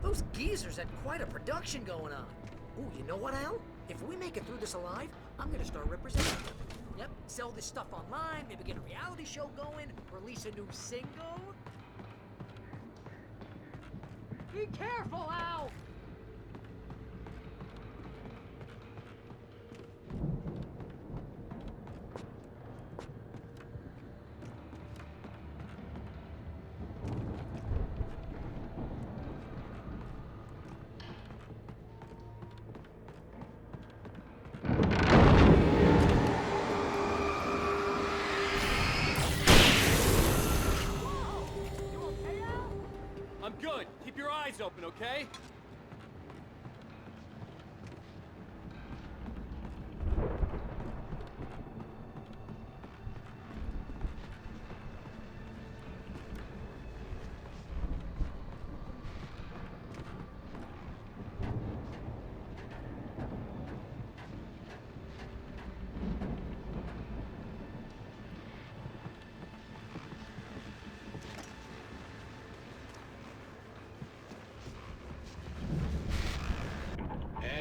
Those geezers had quite a production going on. Ooh, you know what, Al? If we make it through this alive, I'm gonna start representing them. Yep, sell this stuff online, maybe get a reality show going, release a new single. Be careful, Al! I'm good. Keep your eyes open, okay?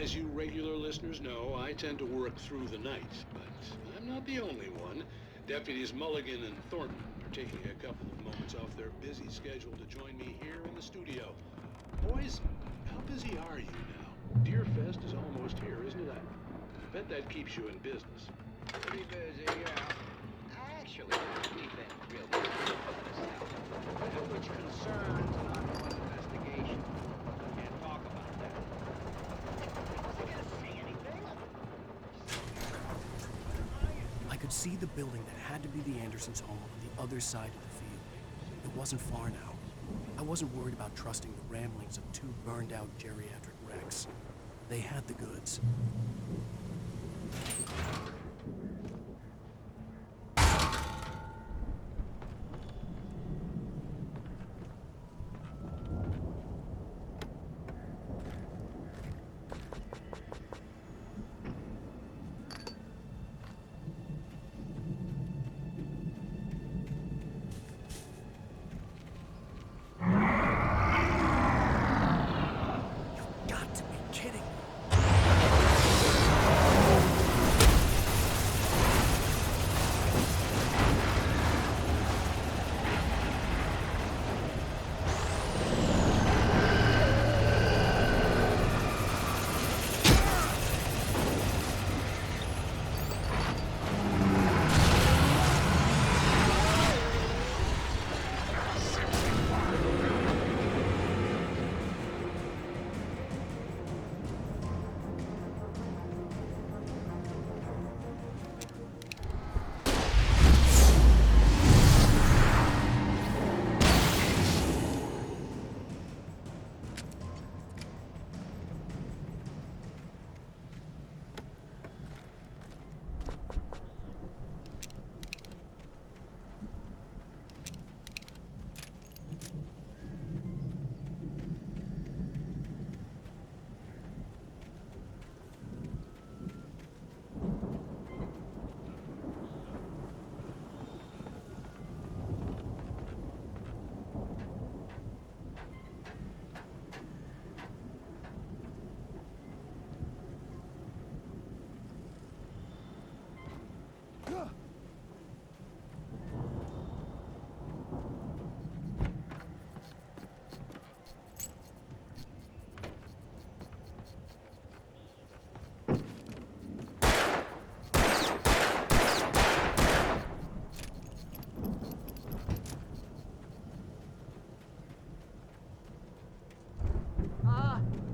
As you regular listeners know, I tend to work through the night, but I'm not the only one. Deputies Mulligan and Thornton are taking a couple of moments off their busy schedule to join me here in the studio. Boys, how busy are you now? Deerfest is almost here, isn't it? I bet that keeps you in business. Pretty busy, yeah. Actually, we've been real busy myself, which concerns an ongoing investigation. Can't talk about that. Was I gonna say anything? I could see the building that had to be the Andersons' home on the other side of the field. It wasn't far now. I wasn't worried about trusting the ramblings of two burned-out geriatric wrecks. They had the goods.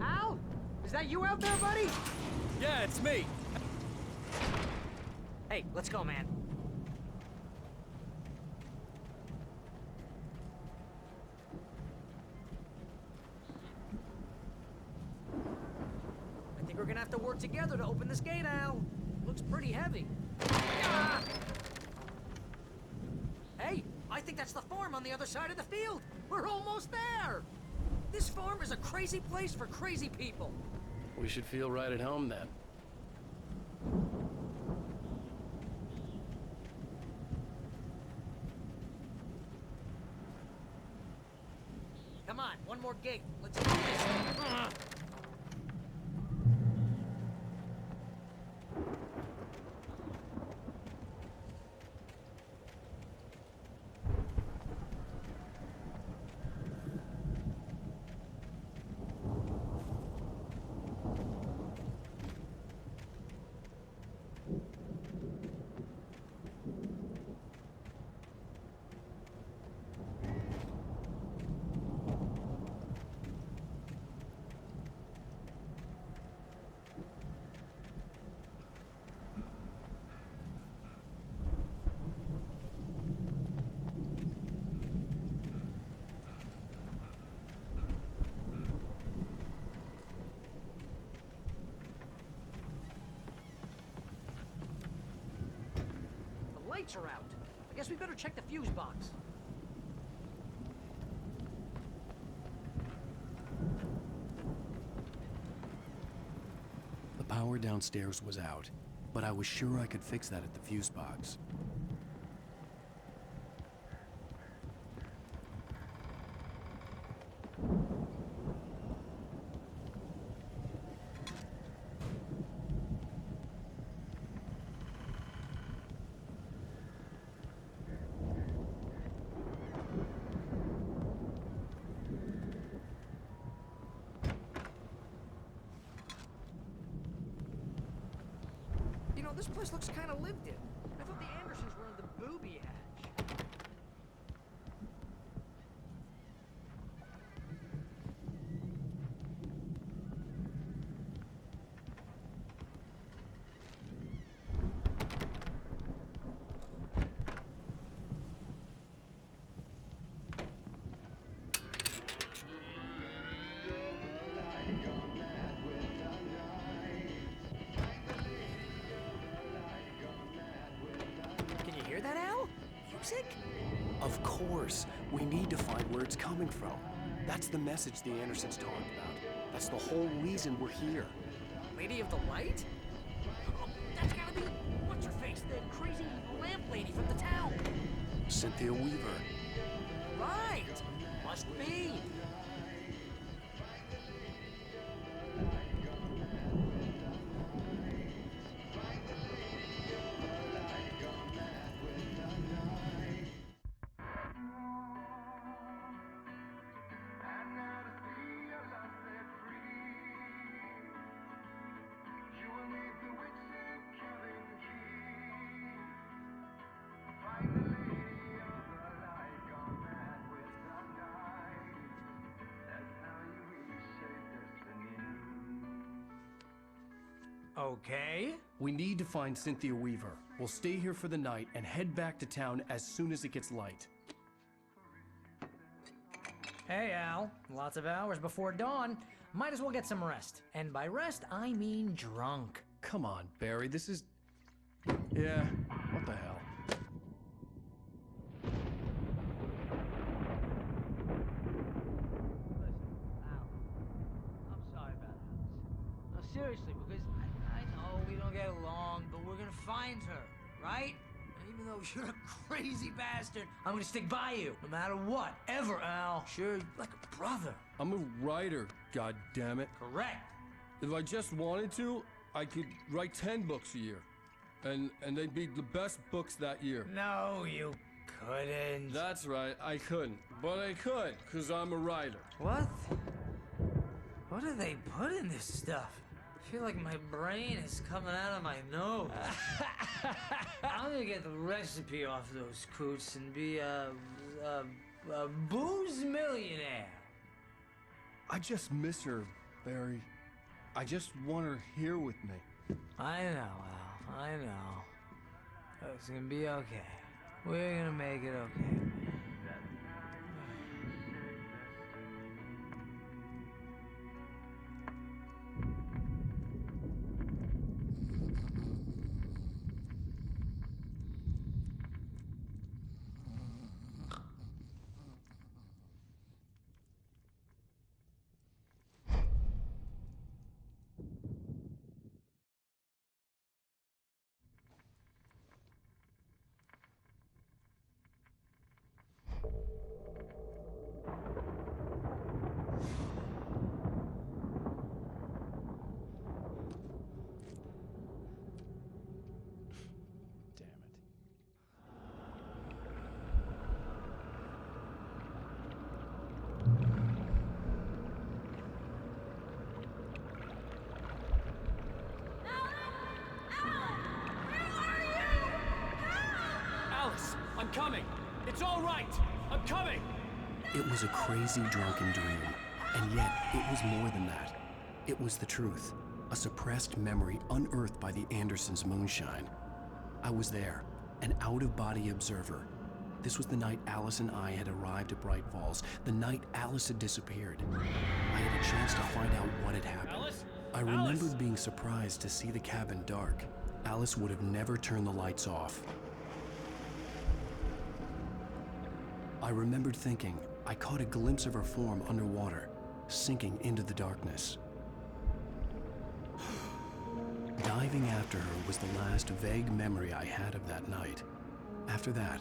Al? Is that you out there, buddy? Yeah, it's me. Hey, let's go, man. I think we're gonna have to work together to open this gate, Al. Looks pretty heavy. Ah! Hey, I think that's the farm on the other side of the field. We're almost there. This farm is a crazy place for crazy people. We should feel right at home then. Come on, one more gate. Let's do this. The lights are out. I guess we better check the fuse box. The power downstairs was out, but I was sure I could fix that at the fuse box. You know, this place looks kind of lived in. I thought the Andersons were in the booby hatch. Can you hear that, Al? Music? Of course, we need to find where it's coming from. That's the message the Andersons talked about. That's the whole reason we're here. Lady of the Light? Oh, that's gotta be what's her face, the crazy lamp lady from the town. Cynthia Weaver. Right. Must be. Okay. We need to find Cynthia Weaver. We'll stay here for the night and head back to town as soon as it gets light. Hey, Al. Lots of hours before dawn. Might as well get some rest. And by rest, I mean drunk. Come on, Barry, this is... Yeah, what the hell? Listen, Al. I'm sorry about this. No, seriously, because I know we don't get along, but we're gonna find her, right? And even though you're a crazy bastard, I'm gonna stick by you, no matter what, ever, Al. Sure, like a brother. I'm a writer, goddammit. Correct. If I just wanted to, I could write 10 books a year. And they'd be the best books that year. No, you couldn't. That's right, I couldn't. But I could, because I'm a writer. What? What do they put in this stuff? I feel like my brain is coming out of my nose. I'm gonna get the recipe off those coots and be a booze millionaire. I just miss her, Barry. I just want her here with me. I know, Al. I know. It's gonna be okay. We're gonna make it okay. coming! It's all right! I'm coming! It was a crazy drunken dream, and yet it was more than that. It was the truth, a suppressed memory unearthed by the Andersons' moonshine. I was there, an out-of-body observer. This was the night Alice and I had arrived at Bright Falls, the night Alice had disappeared. I had a chance to find out what had happened. Alice? I remembered being surprised to see the cabin dark. Alice would have never turned the lights off. I remembered thinking I caught a glimpse of her form underwater, sinking into the darkness. Diving after her was the last vague memory I had of that night. After that,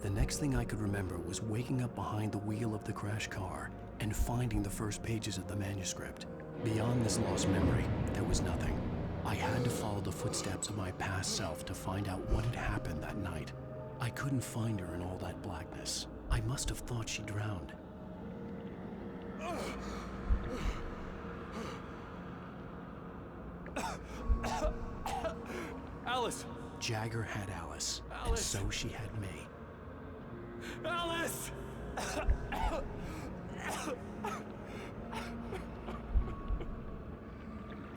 the next thing I could remember was waking up behind the wheel of the crashed car and finding the first pages of the manuscript. Beyond this lost memory, there was nothing. I had to follow the footsteps of my past self to find out what had happened that night. I couldn't find her in all that blackness. I must have thought she drowned. Alice! Jagger had Alice, and Alice! so she had me. Alice!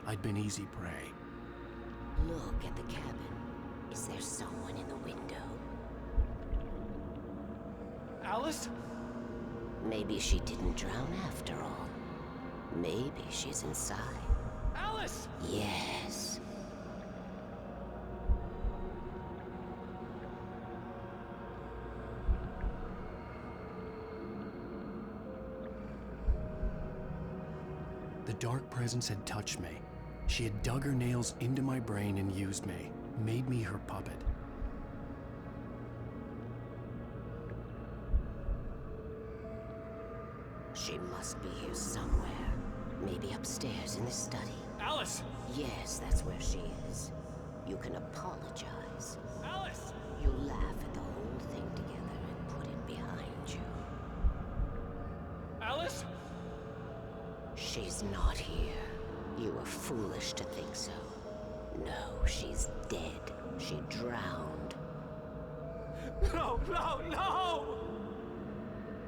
I'd been easy prey. Look at the cabin. Is there someone in the window? Alice? Maybe she didn't drown after all. Maybe she's inside. Alice! Yes. The dark presence had touched me. She had dug her nails into my brain and used me, made me her puppet. She must be here somewhere. Maybe upstairs in the study. Alice! Yes, that's where she is. You can apologize. Alice! You laugh at the whole thing together and put it behind you. Alice? She's not here. You were foolish to think so. No, she's dead. She drowned. No, no, no!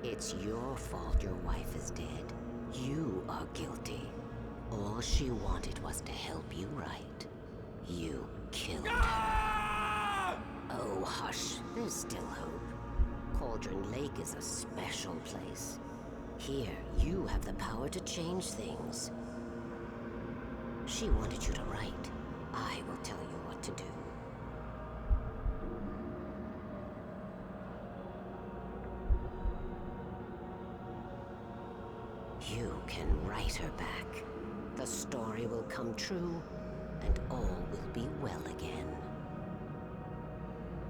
It's your fault your wife is dead. You are guilty. All she wanted was to help you right. You killed her. Ah! Oh, hush. There's still hope. Cauldron Lake is a special place. Here, you have the power to change things. She wanted you to write. I will tell you what to do. You can write her back. The story will come true, and all will be well again.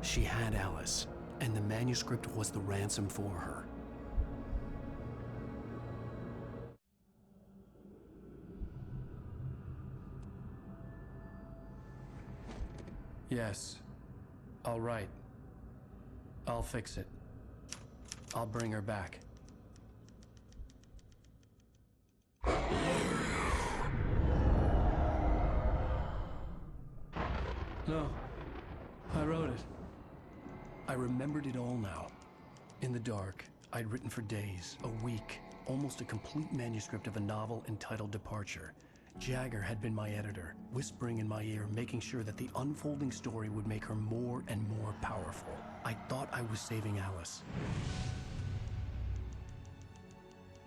She had Alice, and the manuscript was the ransom for her. Yes. I'll write. I'll fix it. I'll bring her back. No. I wrote it. I remembered it all now. In the dark, I'd written for days, a week, almost a complete manuscript of a novel entitled Departure. Jagger had been my editor, whispering in my ear, making sure that the unfolding story would make her more and more powerful. I thought I was saving Alice.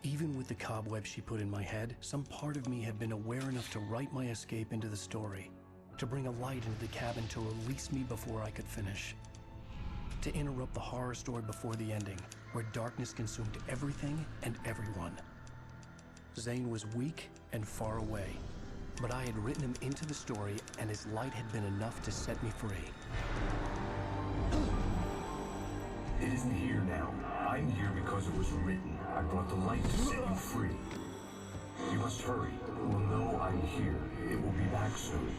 Even with the cobweb she put in my head, some part of me had been aware enough to write my escape into the story, to bring a light into the cabin to release me before I could finish, to interrupt the horror story before the ending, where darkness consumed everything and everyone. Zane was weak and far away, but I had written him into the story, and his light had been enough to set me free. It isn't here now. I'm here because it was written. I brought the light to set you free. You must hurry. It will know I'm here. It will be back soon.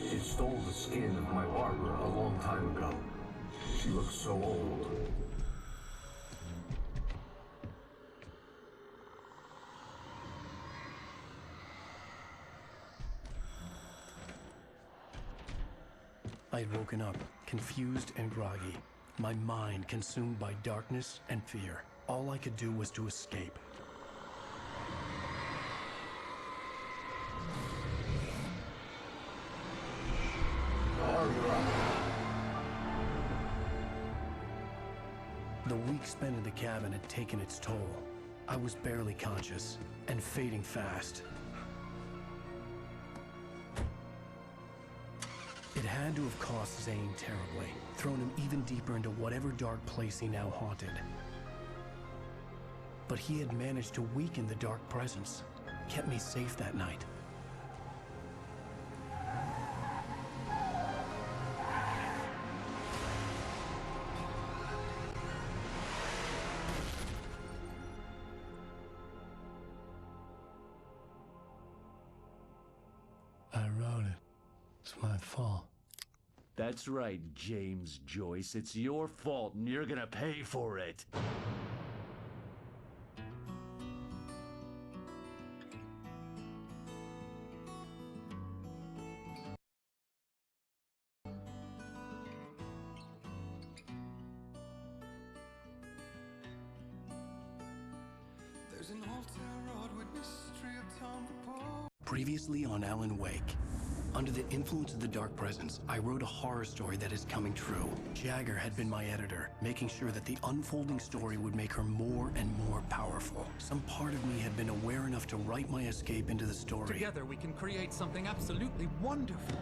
It stole the skin of my barber a long time ago. She looks so old. I had woken up, confused and groggy. My mind consumed by darkness and fear. All I could do was to escape. The week spent in the cabin had taken its toll. I was barely conscious and fading fast. It had to have cost Zane terribly, thrown him even deeper into whatever dark place he now haunted. But he had managed to weaken the dark presence, kept me safe that night. I wrote it. It's my fault. That's right, James Joyce. It's your fault, and you're gonna pay for it. There's an old town road with mystery of Tom the Poe. Previously on Alan Wake. Under the influence of the dark presence, I wrote a horror story that is coming true. Jagger had been my editor, making sure that the unfolding story would make her more and more powerful. Some part of me had been aware enough to write my escape into the story. Together we can create something absolutely wonderful.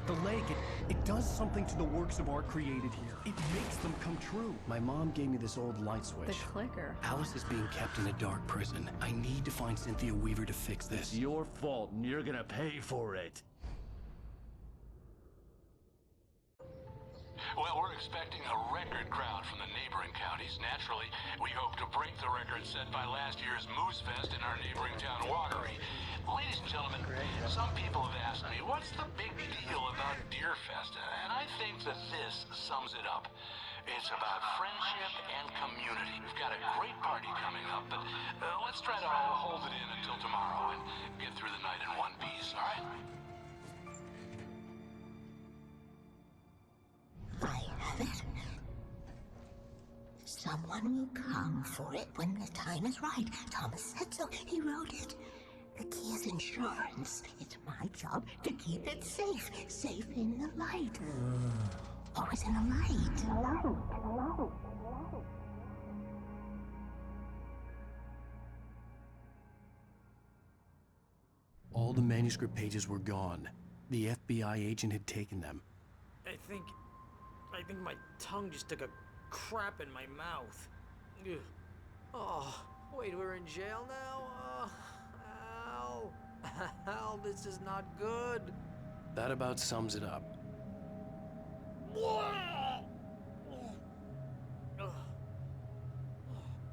The lake, it does something to the works of art created here. It makes them come true. My mom gave me this old light switch. The clicker. Alice is being kept in a dark prison. I need to find Cynthia Weaver to fix this. It's your fault, and you're gonna pay for it. Well, we're expecting a record crowd from the neighboring counties. Naturally, we hope to break the record set by last year's Moose Fest in our neighboring town, Watery. Ladies and gentlemen, some people have asked me, what's the big deal about Deer Fest? And I think that this sums it up. It's about friendship and community. We've got a great party coming up, but let's try to hold it in until tomorrow and get through the night in one piece, all right? I have it. Someone will come for it when the time is right. Thomas said so. He wrote it. The key is insurance. It's my job to keep it safe. Safe in the light. Always in the light. All the manuscript pages were gone. The FBI agent had taken them. I think my tongue just took a crap in my mouth. Ugh. Oh, wait, we're in jail now? Al. Al, this is not good. That about sums it up.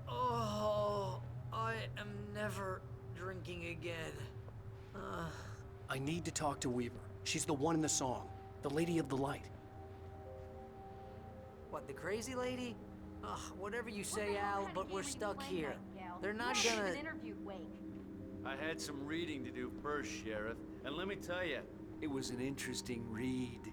Oh, I am never drinking again. I need to talk to Weaver. She's the one in the song. The Lady of the Light. What, the crazy lady? Ugh, whatever you say, Al, but we're stuck here. They're not gonna... I had some reading to do first, Sheriff, and let me tell you, it was an interesting read.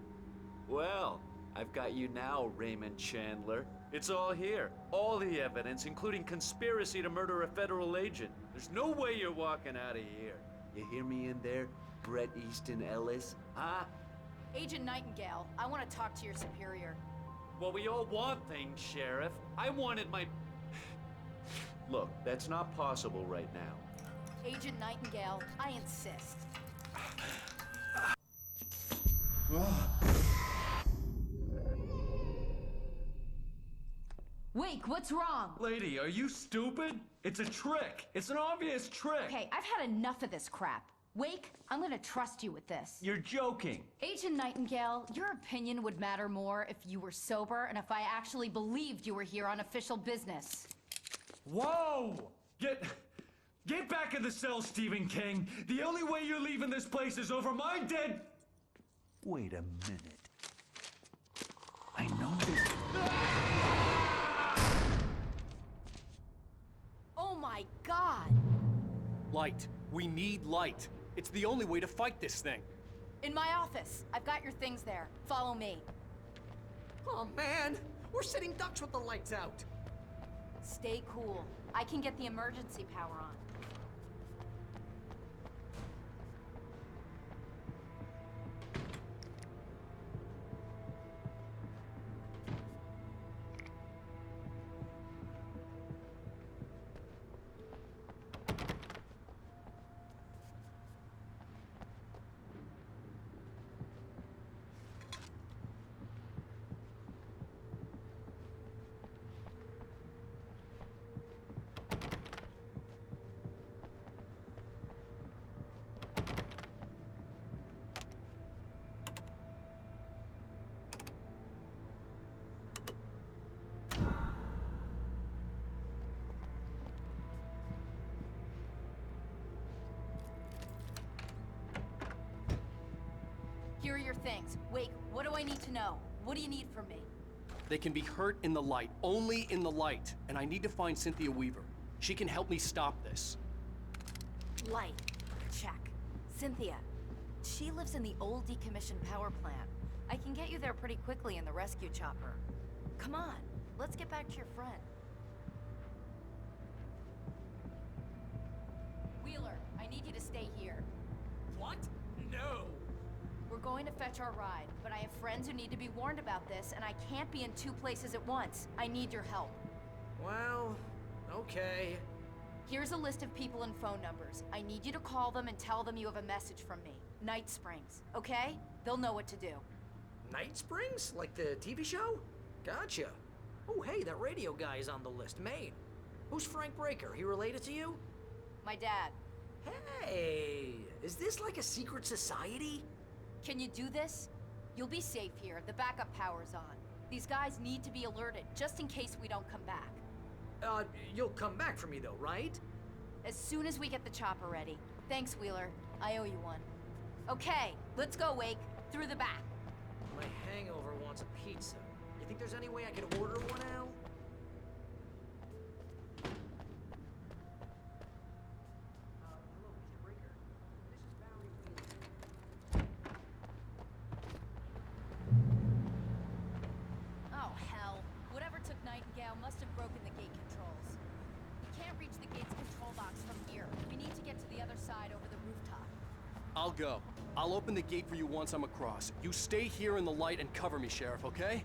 Well, I've got you now, Raymond Chandler. It's all here. All the evidence, including conspiracy to murder a federal agent. There's no way you're walking out of here. You hear me in there, Bret Easton Ellis? Huh? Agent Nightingale, I want to talk to your superior. Well, we all want things, Sheriff. I wanted my... Look, that's not possible right now. Agent Nightingale, I insist. Wake, what's wrong? Lady, are you stupid? It's a trick. It's an obvious trick. Okay, I've had enough of this crap. Wake, I'm gonna trust you with this. You're joking. Agent Nightingale, your opinion would matter more if you were sober and if I actually believed you were here on official business. Whoa! Get back in the cell, Stephen King. The only way you're leaving this place is over my dead... Wait a minute. I know this... Oh my God! Light. We need light. It's the only way to fight this thing. In my office. I've got your things there. Follow me. Oh, man! We're sitting ducks with the lights out. Stay cool. I can get the emergency power on. Here are your things. Wait, what do I need to know? What do you need from me? They can be hurt in the light, only in the light. And I need to find Cynthia Weaver. She can help me stop this. Light. Check. Cynthia. She lives in the old decommissioned power plant. I can get you there pretty quickly in the rescue chopper. Come on, let's get back to your friend. Wheeler, I need you to stay here. What? No. We're going to fetch our ride, but I have friends who need to be warned about this, and I can't be in two places at once. I need your help. Well, okay. Here's a list of people and phone numbers. I need you to call them and tell them you have a message from me. Night Springs, okay? They'll know what to do. Night Springs? Like the TV show? Gotcha. Oh, hey, that radio guy is on the list, Maine. Who's Frank Breaker? He related to you? My dad. Hey, is this like a secret society? Can you do this? You'll be safe here. The backup power's on. These guys need to be alerted, just in case we don't come back. You'll come back for me though, right? As soon as we get the chopper ready. Thanks, Wheeler. I owe you one. Okay, let's go, Wake. Through the back. My hangover wants a pizza. You think there's any way I could order one, Al? Hello, Mr. Breaker. This is Barry Wheeler. Oh, hell. Whatever took Nightingale must have broken the gate controls. We can't reach the gate's control box from here. We need to get to the other side over the rooftop. I'll go. I'll open the gate for you once I'm across. You stay here in the light and cover me, Sheriff, okay?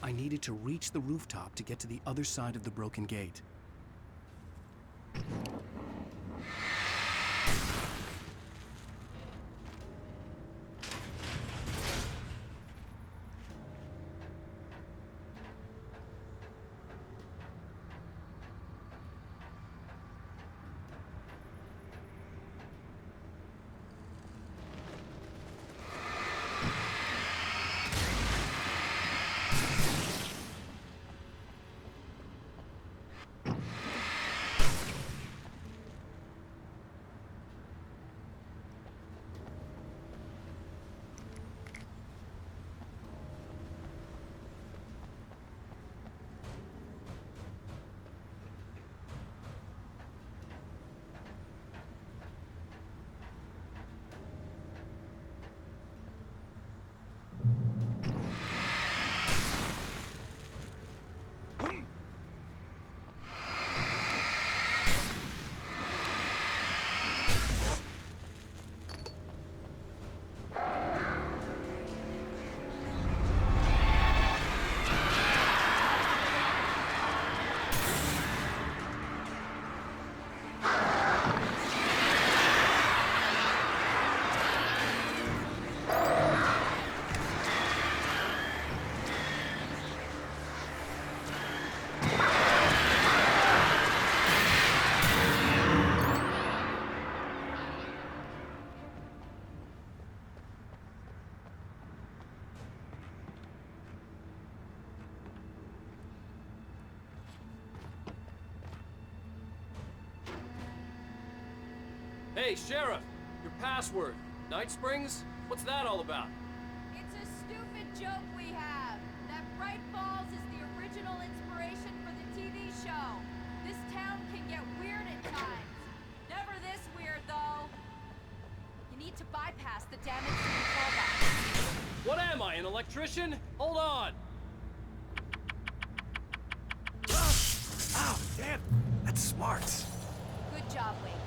I needed to reach the rooftop to get to the other side of the broken gate. Hey, Sheriff! Your password. Night Springs? What's that all about? It's a stupid joke we have. That Bright Falls is the original inspiration for the TV show. This town can get weird at times. Never this weird, though. You need to bypass the damaged control box. What am I, an electrician? Hold on! Ow, damn! That's smart. Good job, Wade.